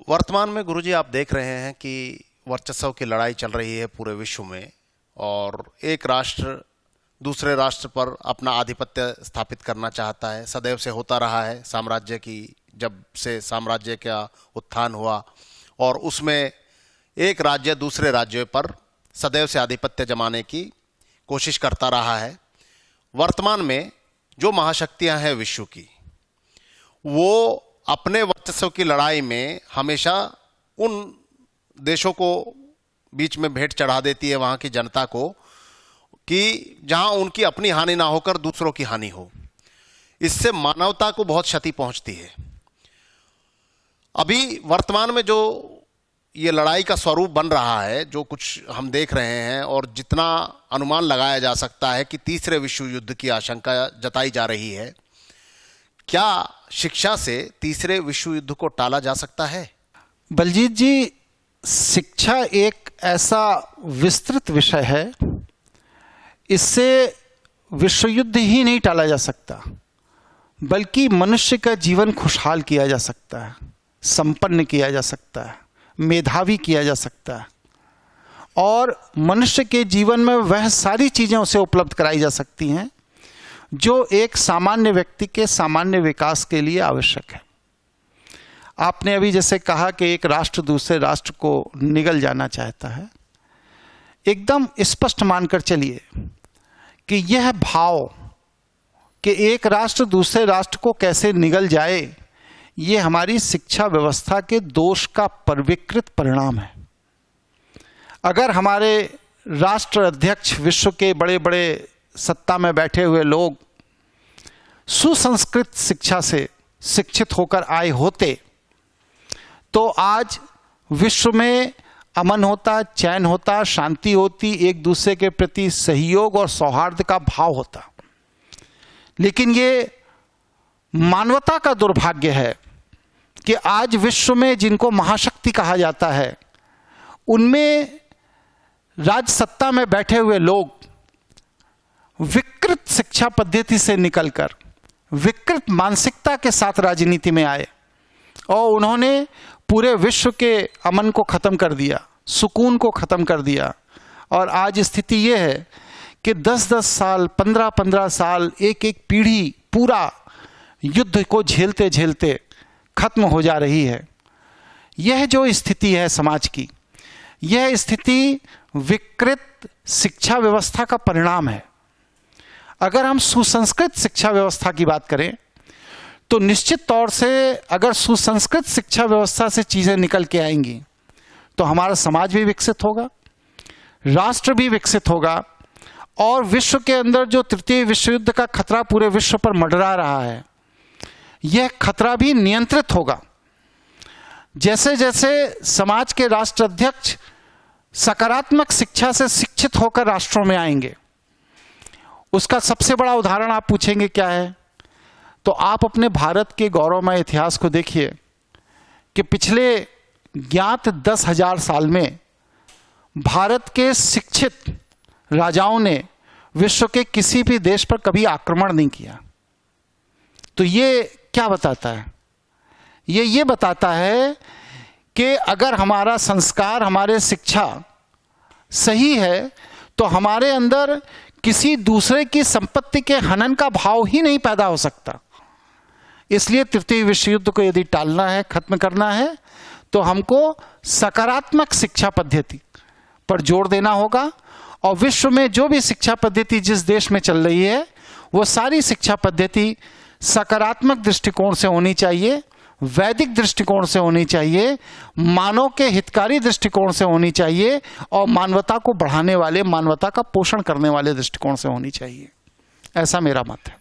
वर्तमान में गुरुजी आप देख रहे हैं कि वर्चस्व की लड़ाई चल रही है पूरे विश्व में और एक राष्ट्र दूसरे राष्ट्र पर अपना आधिपत्य स्थापित करना चाहता है। सदैव से होता रहा है साम्राज्य की, जब से साम्राज्य का उत्थान हुआ और उसमें एक राज्य दूसरे राज्यों पर सदैव से आधिपत्य जमाने की कोशिश करता रहा है। वर्तमान में जो महाशक्तियां हैं विश्व की, वो अपने वर्चस्व की लड़ाई में हमेशा उन देशों को बीच में भेंट चढ़ा देती है, वहां की जनता को, कि जहां उनकी अपनी हानि ना होकर दूसरों की हानि हो। इससे मानवता को बहुत क्षति पहुंचती है। अभी वर्तमान में जो ये लड़ाई का स्वरूप बन रहा है, जो कुछ हम देख रहे हैं और जितना अनुमान लगाया जा सकता है कि तीसरे विश्व युद्ध की आशंका जताई जा रही है, क्या शिक्षा से तीसरे विश्व युद्ध को टाला जा सकता है? बलजीत जी, शिक्षा एक ऐसा विस्तृत विषय है, इससे विश्व युद्ध ही नहीं टाला जा सकता, बल्कि मनुष्य का जीवन खुशहाल किया जा सकता है, संपन्न किया जा सकता है, मेधावी किया जा सकता है और मनुष्य के जीवन में वह सारी चीज़ें उसे उपलब्ध कराई जा सकती हैं जो एक सामान्य व्यक्ति के सामान्य विकास के लिए आवश्यक है। आपने अभी जैसे कहा कि एक राष्ट्र दूसरे राष्ट्र को निगल जाना चाहता है, एकदम स्पष्ट मानकर चलिए कि यह भाव कि एक राष्ट्र दूसरे राष्ट्र को कैसे निगल जाए, ये हमारी शिक्षा व्यवस्था के दोष का परिविकृत परिणाम है। अगर हमारे राष्ट्र अध्यक्ष, विश्व के बड़े बड़े सत्ता में बैठे हुए लोग सुसंस्कृत शिक्षा से शिक्षित होकर आए होते, तो आज विश्व में अमन होता, चैन होता, शांति होती, एक दूसरे के प्रति सहयोग और सौहार्द का भाव होता। लेकिन ये मानवता का दुर्भाग्य है कि आज विश्व में जिनको महाशक्ति कहा जाता है, उनमें राज सत्ता में बैठे हुए लोग विकृत शिक्षा पद्धति से निकलकर विकृत मानसिकता के साथ राजनीति में आए और उन्होंने पूरे विश्व के अमन को ख़त्म कर दिया, सुकून को ख़त्म कर दिया। और आज स्थिति ये है कि 10-10 साल, 15-15 साल, एक पीढ़ी पूरा युद्ध को झेलते झेलते खत्म हो जा रही है। यह जो स्थिति है समाज की, यह स्थिति विकृत शिक्षा व्यवस्था का परिणाम है। अगर हम सुसंस्कृत शिक्षा व्यवस्था की बात करें तो निश्चित तौर से अगर सुसंस्कृत शिक्षा व्यवस्था से चीज़ें निकल के आएंगी तो हमारा समाज भी विकसित होगा, राष्ट्र भी विकसित होगा और विश्व के अंदर जो तृतीय विश्व युद्ध का खतरा पूरे विश्व पर मंडरा रहा है, यह खतरा भी नियंत्रित होगा। जैसे जैसे समाज के राष्ट्र अध्यक्ष सकारात्मक शिक्षा से शिक्षित होकर राष्ट्रों में आएंगे, उसका सबसे बड़ा उदाहरण आप पूछेंगे क्या है, तो आप अपने भारत के गौरवमय इतिहास को देखिए कि पिछले ज्ञात 10,000 साल में भारत के शिक्षित राजाओं ने विश्व के किसी भी देश पर कभी आक्रमण नहीं किया। तो ये क्या बताता है? ये बताता है कि अगर हमारा संस्कार, हमारे शिक्षा सही है तो हमारे अंदर किसी दूसरे की संपत्ति के हनन का भाव ही नहीं पैदा हो सकता। इसलिए तृतीय विश्व युद्ध को यदि टालना है, खत्म करना है, तो हमको सकारात्मक शिक्षा पद्धति पर जोर देना होगा और विश्व में जो भी शिक्षा पद्धति जिस देश में चल रही है, वो सारी शिक्षा पद्धति सकारात्मक दृष्टिकोण से होनी चाहिए, वैदिक दृष्टिकोण से होनी चाहिए, मानव के हितकारी दृष्टिकोण से होनी चाहिए और मानवता को बढ़ाने वाले, मानवता का पोषण करने वाले दृष्टिकोण से होनी चाहिए। ऐसा मेरा मत है।